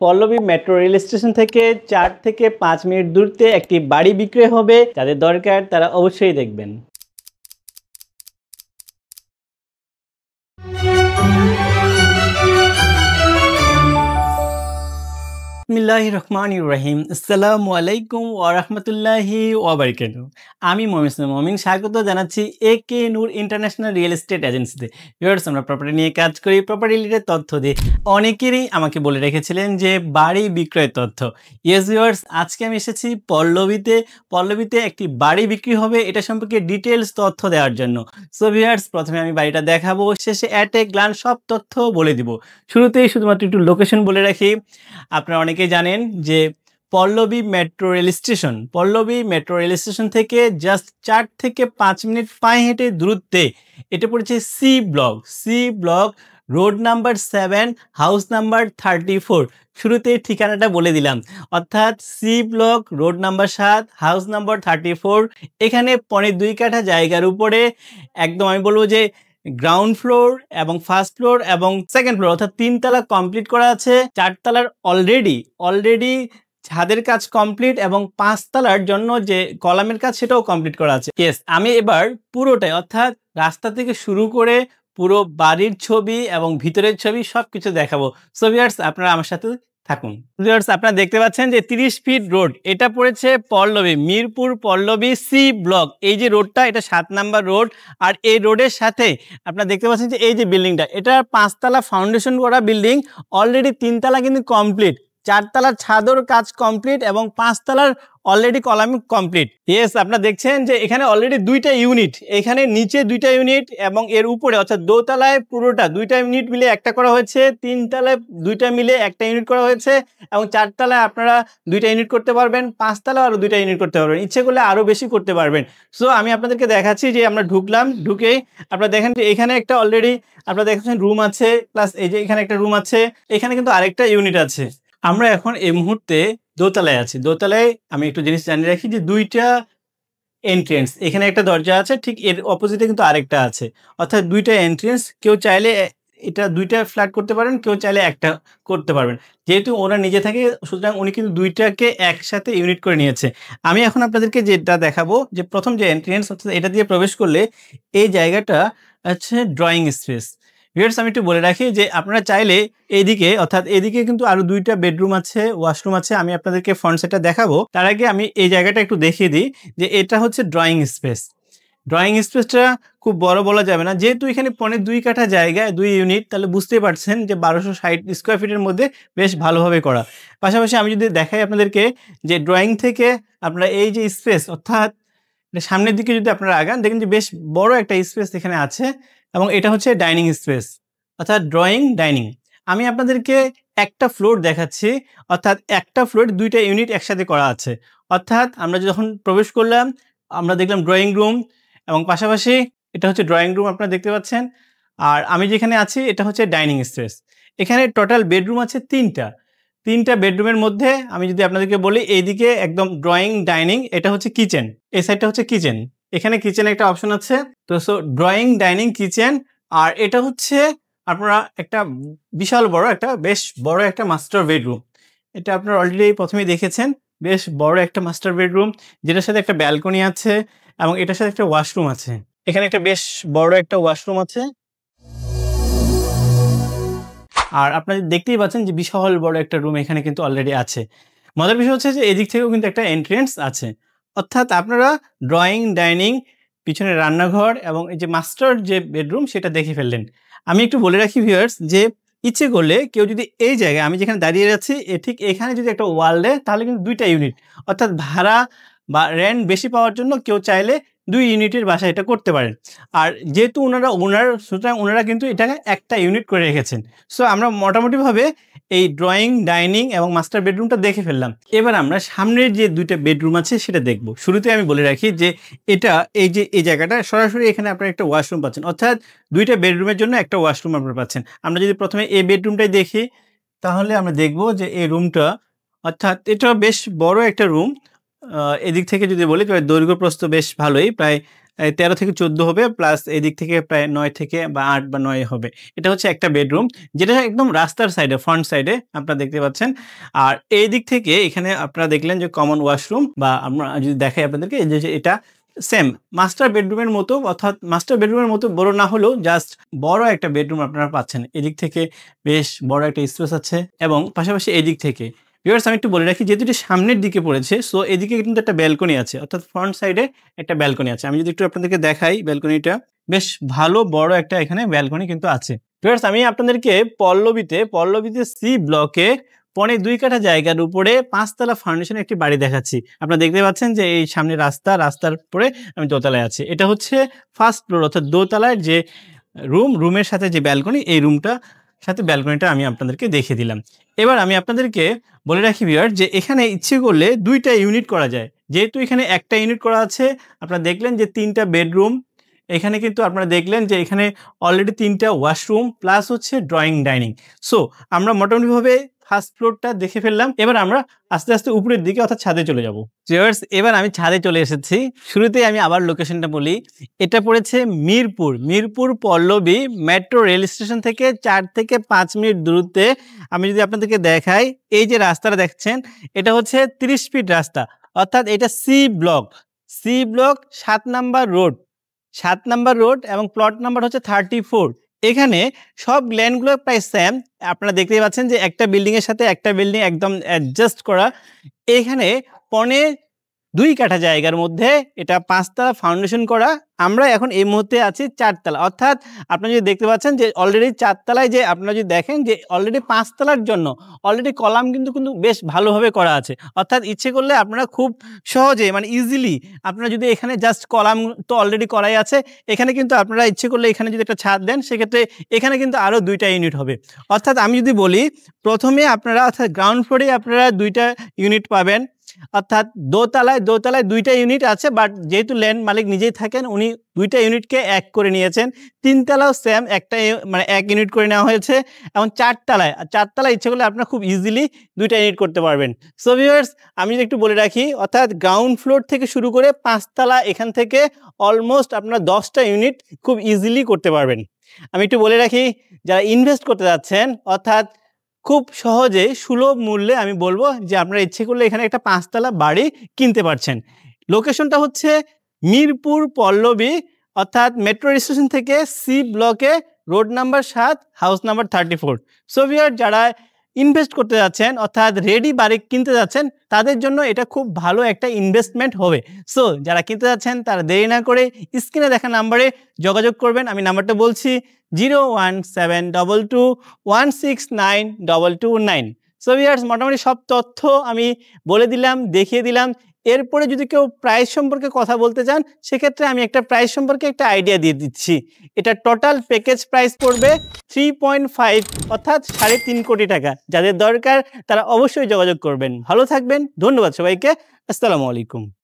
Pallavi metro rail station থেকে 4 থেকে 5 minute দূরত্বে একটি বাড়ি বিক্রয় হবে। যাদের দরকার তারা অবশ্যই দেখবেন। বিসমিল্লাহির রহমানির রহিম। আসসালামু আলাইকুম ওয়া রাহমাতুল্লাহি ওয়া বারাকাতুহু। আমি মমিন স্বাগত জানাচ্ছি একে নূর ইন্টারন্যাশনাল রিয়েল এস্টেট এজেন্সিতে। ভিউয়ার্স, আমরা প্রপার্টি নিয়ে কাজ করি, প্রপার্টি রিলেটেড তথ্য দিই। অনেকেরই আমাকে বলে রেখেছিলেন যে বাড়ি বিক্রয়ের তথ্য। ইয়েস ভিউয়ার্স, আজকে আমি এসেছি পল্লবীতে একটি বাড়ি বিক্রি হবে, এটা সম্পর্কে ডিটেলস তথ্য দেওয়ার জন্য। সো ভিউয়ার্স, প্রথমে আমি বাড়িটা দেখাবো, শেষে অ্যাট এ গ্ল্যান্স সব তথ্য বলে দিব। শুরুতেই শুধুমাত্র একটু লোকেশন বলে রাখি। আপনারা অনেকেই জানেন যে পল্লবী মেট্রো রেল স্টেশন থেকে জাস্ট 4 থেকে 5 মিনিট পায়ে হেঁটে দূরত্বে এটা পড়েছে C block road number 7 house number 34। শুরুতে ঠিকানাটা বলে দিলাম, অর্থাৎ C block road number 7 house number 34। এখানে 2.5 কাঠা জায়গার উপরে একদম আমি বলবো যে গ্রাউন্ড ফ্লোর এবং ফার্স্ট ফ্লোর এবং সেকেন্ড ফ্লোর অর্থাৎ 3 তলা কমপ্লিট করা আছে। 4 তলার অলরেডি ছাদের কাজ কমপ্লিট এবং 5 তলার জন্য যে কলামের কাজ সেটাও কমপ্লিট করা আছে। ইয়েস, আমি এবার পুরোটাই অর্থাৎ রাস্তা থেকে শুরু করে পুরো বাড়ির ছবি এবং ভিতরের ছবি সবকিছু দেখাবো। সো ভিউয়ার্স, আপনারা আমার সাথে থাকুন। ভিউয়ার্স, আপনারা দেখতে পাচ্ছেন যে 30 ফিট রোড, এটা পড়েছে পল্লবী মিরপুর পল্লবী সি ব্লক। এই যে রোডটা, এটা 7 নাম্বার রোড। আর এই রোডের সাথে আপনারা দেখতে পাচ্ছেন যে এই যে বিল্ডিংটা, এটা 5 তলা ফাউন্ডেশন করা বিল্ডিং, অলরেডি 3 তলা কিন্তু কমপ্লিট, 4 তলার ছাদর কাজ কমপ্লিট এবং 5 তলার অলরেডি কলাম কমপ্লিট। ইয়েস, আপনারা দেখছেন যে এখানে অলরেডি 2টা ইউনিট, এখানে নিচে 2টা ইউনিট এবং এর উপরে অর্থাৎ দোতলায় পুরোটা 2টা ইউনিট মিলে একটা করা হয়েছে, 3 তলায় 2টা মিলে একটা ইউনিট করা হয়েছে এবং 4 তলায় আপনারা 2টা ইউনিট করতে পারবেন, 5 তলায় আরও 2টা ইউনিট করতে পারবেন, ইচ্ছে করলে আরও বেশি করতে পারবেন। সো আমি আপনাদেরকে দেখাচ্ছি যে আমরা ঢুকলাম, ঢুকেই আপনারা দেখেন যে এখানে একটা অলরেডি আপনারা দেখছেন রুম আছে, প্লাস এই যে এখানে একটা রুম আছে, এখানে কিন্তু আরেকটা ইউনিট আছে। আমরা এখন এই মুহূর্তে দোতলায় আছি। দোতলায় আমি একটু জিনিস জানিয়ে রাখি যে 2টা এন্ট্রেন্স, এখানে একটা দরজা আছে, ঠিক এর অপোজিটে কিন্তু আরেকটা আছে, অর্থাৎ 2টা এন্ট্রেন্স। কেউ চাইলে এটা 2টা ফ্ল্যাট করতে পারেন, কেউ চাইলে একটা করতে পারবেন। যেহেতু ওনার নিজে থাকে, সুতরাং উনি কিন্তু 2টাকে একসাথে ইউনিট করে নিয়েছে। আমি এখন আপনাদেরকে যেটা দেখাবো যে প্রথম যে এন্ট্রেন্স, অর্থাৎ এটা দিয়ে প্রবেশ করলে এই জায়গাটা আছে ড্রয়িং স্পেস। ভিউয়ার্স, আমি একটু বলে রাখি যে আপনারা চাইলে এইদিকে অর্থাৎ এদিকে কিন্তু আরো 2টা বেডরুম আছে, ওয়াশরুম আছে। আমি আপনাদেরকে ফ্রন্ট সাইডটা দেখাবো, তার আগে আমি এই জায়গাটা একটু দেখিয়ে দিই যে এটা হচ্ছে ড্রয়িং স্পেস। ড্রয়িং স্পেসটা খুব বড় বলা যাবে না, যেহেতু এখানে 2.5 কাঠা জায়গায় 2 ইউনিট, তাহলে বুঝতেই পারছেন যে 1260 স্কোয়ার ফিটের মধ্যে বেশ ভালোভাবে করা। পাশাপাশি আমি যদি দেখাই আপনাদেরকে যে ড্রয়িং থেকে আপনারা এই যে স্পেস অর্থাৎ সামনের দিকে যদি আপনারা আগান, দেখেন যে বেশ বড় একটা স্পেস এখানে আছে এবং এটা হচ্ছে ডাইনিং স্পেস অর্থাৎ ড্রয়িং ডাইনিং। আমি আপনাদেরকে একটা ফ্লোর দেখাচ্ছি, অর্থাৎ একটা ফ্লোরে 2টা ইউনিট একসাথে করা আছে। অর্থাৎ আমরা যখন প্রবেশ করলাম আমরা দেখলাম ড্রয়িং রুম এবং পাশাপাশি এটা হচ্ছে ড্রয়িং রুম আপনারা দেখতে পাচ্ছেন। আর আমি যেখানে আছি এটা হচ্ছে ডাইনিং স্পেস। এখানে টোটাল বেডরুম আছে 3টা বেডরুমের মধ্যে আমি যদি আপনাদেরকে বলি, এইদিকে একদম ড্রয়িং ডাইনিং, এটা হচ্ছে কিচেন, এই সাইডটা হচ্ছে কিচেন, এখানে কিচেন একটা অপশন আছে। তো সো ড্রয়িং ডাইনিং কিচেন। আর এটা হচ্ছে আপনারা একটা বিশাল বড় একটা বেশ বড় একটা মাস্টার বেডরুম, এটা আপনারা অলরেডি প্রথমেই দেখেছেন, বেশ বড় একটা মাস্টার বেডরুম যেটার সাথে একটা ব্যালকনি আছে এবং এটার সাথে একটা ওয়াশরুম আছে। এখানে একটা বেশ বড় একটা ওয়াশরুম আছে। আর আপনারা দেখতেই পাচ্ছেন যে বিশাল বড় একটা রুম এখানে কিন্তু অলরেডি আছে। মজার বিষয় হচ্ছে যে এদিক থেকেও কিন্তু একটা এন্ট্রেন্স আছে। অর্থাৎ আপনারা ড্রয়িং ডাইনিং, পিছনে রান্নাঘর এবং এই যে মাস্টার যে বেডরুম সেটা দেখে ফেললেন। আমি একটু বলে রাখি ভিউয়ার্স যে ইচ্ছে করলে কেউ যদি এই জায়গায় আমি যেখানে দাঁড়িয়ে আছি ঠিক এখানে যদি একটা ওয়াল দেয়, তাহলে কিন্তু 2টা ইউনিট অর্থাৎ ভাড়া বা রেন্ট বেশি পাওয়ার জন্য কেউ চাইলে 2 ইউনিটের বাসায় এটা করতে পারেন। আর যেহেতু ওনার সুতরাং ওনারা কিন্তু এটাকে একটা ইউনিট করে রেখেছেন। সো আমরা মোটামুটিভাবে এই ড্রয়িং ডাইনিং এবং মাস্টার বেডরুমটা দেখে ফেললাম। এবার আমরা সামনের যে 2টা বেডরুম আছে সেটা দেখব। শুরুতে আমি বলে রাখি যে এটা এই যে এই জায়গাটা সরাসরি এখানে আপনারা একটা ওয়াশরুম পাচ্ছেন, অর্থাৎ 2টা বেডরুমের জন্য একটা ওয়াশরুম আপনারা পাচ্ছেন। আমরা যদি প্রথমে এই বেডরুমটাই দেখি, তাহলে আমরা দেখব যে এই রুমটা অর্থাৎ এটা বেশ বড় একটা রুম। এদিক থেকে যদি বলি তবে দৈর্ঘ্য প্রস্থ বেশ ভালোই, প্রায় 13 থেকে 14 হবে, প্লাস এদিক থেকে প্রায় 9 থেকে বা 8 বা 9 হবে। এটা হচ্ছে একটা বেডরুম, যেটা একদম রাস্তার সাইডে, ফ্রন্ট সাইডে আপনারা দেখতে পাচ্ছেন। আর এই দিক থেকে এখানে আপনারা দেখলেন যে কমন ওয়াশরুম, বা আমরা যদি দেখাই আপনাদেরকে, এই যে এটা সেম মাস্টার বেডরুমের মতো, অর্থাৎ মাস্টার বেডরুমের মতো বড় না হলেও জাস্ট বড় একটা বেডরুম আপনারা পাচ্ছেন। এদিক থেকে বেশ বড় একটা স্পেস আছে, এবং পাশাপাশি এদিক থেকে ভিউয়ার্স আমি একটু বলে রাখি, যেহেতু এটি সামনের দিকে পড়েছে, সো এদিকে কিন্তু একটা ব্যালকনি আছে, অর্থাৎ ফ্রন্ট সাইডে একটা ব্যালকনি আছে। আমি যদি একটু আপনাদেরকে দেখাই, ব্যালকনিটা বেশ ভালো বড় একটা এখানে ব্যালকনি কিন্তু আছে। ভিউয়ার্স আমি আপনাদেরকে পল্লবীতে সি ব্লকে 2.5 কাঠা জায়গার উপরে 5 তলা ফাউন্ডেশনের একটি বাড়ি দেখাচ্ছি। আপনারা দেখতে পাচ্ছেন যে এই সামনে রাস্তার উপরে আমি দোতলায় আছি। এটা হচ্ছে ফার্স্ট ফ্লোর, অর্থাৎ দোতলার যে রুমের সাথে যে ব্যালকনি, এই রুমটা সাথে ব্যালকনিটা আমি আপনাদেরকে দেখিয়ে দিলাম। এবার আমি আপনাদেরকে বলে রাখি ভিউয়ার, যে এখানে ইচ্ছে করলে 2টা ইউনিট করা যায়। যেহেতু এখানে একটা ইউনিট করা আছে, আপনারা দেখলেন যে 3টা বেডরুম, এখানে কিন্তু আপনারা দেখলেন যে এখানে অলরেডি 3টা ওয়াশরুম প্লাস হচ্ছে ড্রয়িং ডাইনিং। সো আমরা মোটামুটিভাবে ফার্স্ট ফ্লোরটা দেখে ফেললাম। এবার আমরা আস্তে আস্তে উপরের দিকে, অর্থাৎ ছাদে চলে যাব। ভিউয়ার্স এবার আমি ছাদে চলে এসেছি। শুরুতেই আমি আবার লোকেশনটা বলি, এটা পড়েছে Mirpur Pallabi metro rail station থেকে 4 থেকে 5 মিনিট দূরত্বে। আমি যদি আপনাদেরকে দেখাই, এই যে রাস্তাটা দেখছেন, এটা হচ্ছে 30 ফিট রাস্তা, অর্থাৎ এটা সি ব্লক 7 নাম্বার রোড এবং প্লট নাম্বার হচ্ছে 34। এখানে সব ল্যান্ডগুলো প্রায় সেম। আপনারা দেখতেই পাচ্ছেন যে একটা বিল্ডিং এর সাথে একটা বিল্ডিং একদম অ্যাডজাস্ট করা। এখানে 2.5 কাঠা জায়গার মধ্যে এটা 5 তলা ফাউন্ডেশন করা। আমরা এখন এই মুহূর্তে আছি 4 তলা, অর্থাৎ আপনারা যদি দেখতে পাচ্ছেন যে অলরেডি 4 তলায়, যে আপনারা যদি দেখেন যে অলরেডি 5 তলার জন্য অলরেডি কলাম কিন্তু বেশ ভালোভাবে করা আছে। অর্থাৎ ইচ্ছে করলে আপনারা খুব সহজে, মানে ইজিলি, আপনারা যদি এখানে জাস্ট কলাম তো অলরেডি করাই আছে, এখানে কিন্তু আপনারা ইচ্ছে করলে এখানে যদি একটা ছাদ দেন, সেক্ষেত্রে এখানে কিন্তু আরও 2টা ইউনিট হবে। অর্থাৎ আমি যদি বলি, প্রথমে আপনারা, অর্থাৎ গ্রাউন্ড ফ্লোরে আপনারা 2টা ইউনিট পাবেন, অর্থাৎ দোতলায় 2টা ইউনিট আছে, বাট যেহেতু ল্যান্ড মালিক নিজেই থাকেন, উনি 2টা ইউনিটকে এক করে নিয়েছেন। 3 তলাও সেম, একটা মানে 1 ইউনিট করে নেওয়া হয়েছে। এবং 4 তলায় ইচ্ছে করলে আপনারা খুব ইজিলি 2টা ইউনিট করতে পারবেন। সো ভিউয়ার্স আমি যদি একটু বলে রাখি, অর্থাৎ গ্রাউন্ড ফ্লোর থেকে শুরু করে 5 তলা, এখান থেকে অলমোস্ট আপনারা 10টা ইউনিট খুব ইজিলি করতে পারবেন। আমি একটু বলে রাখি, যারা ইনভেস্ট করতে যাচ্ছেন, অর্থাৎ খুব সহজে সুলভ মূল্যে, আমি বলবো যে আপনারা ইচ্ছে করলে এখানে একটা 5 তলা বাড়ি কিনতে পারছেন। লোকেশনটা হচ্ছে মিরপুর পল্লবী, অর্থাৎ মেট্রো স্টেশন থেকে সি ব্লকে, road number 7, house number 34। So viewer যারা ইনভেস্ট করতে যাচ্ছেন, অর্থাৎ রেডি বাড়ি কিনতে যাচ্ছেন, তাদের জন্য এটা খুব ভালো একটা ইনভেস্টমেন্ট হবে। সো যারা কিনতে যাচ্ছেন তারা দেরি না করে স্ক্রিনে দেখা নাম্বারে যোগাযোগ করবেন। আমি নাম্বারটা বলছি 01722169229। সো ভিউয়ার্স মোটামুটি সব তথ্য আমি বলে দিলাম, দেখিয়ে দিলাম। এরপরে যদি কেউ প্রাইস সম্পর্কে কথা বলতে চান, সেক্ষেত্রে আমি একটা প্রাইস সম্পর্কে একটা আইডিয়া দিয়ে দিচ্ছি। এটা টোটাল প্যাকেজ প্রাইস পড়বে 3.5, অর্থাৎ 3.5 কোটি টাকা। যাদের দরকার তারা অবশ্যই যোগাযোগ করবেন। ভালো থাকবেন, ধন্যবাদ সবাইকে, আসসালামু আলাইকুম।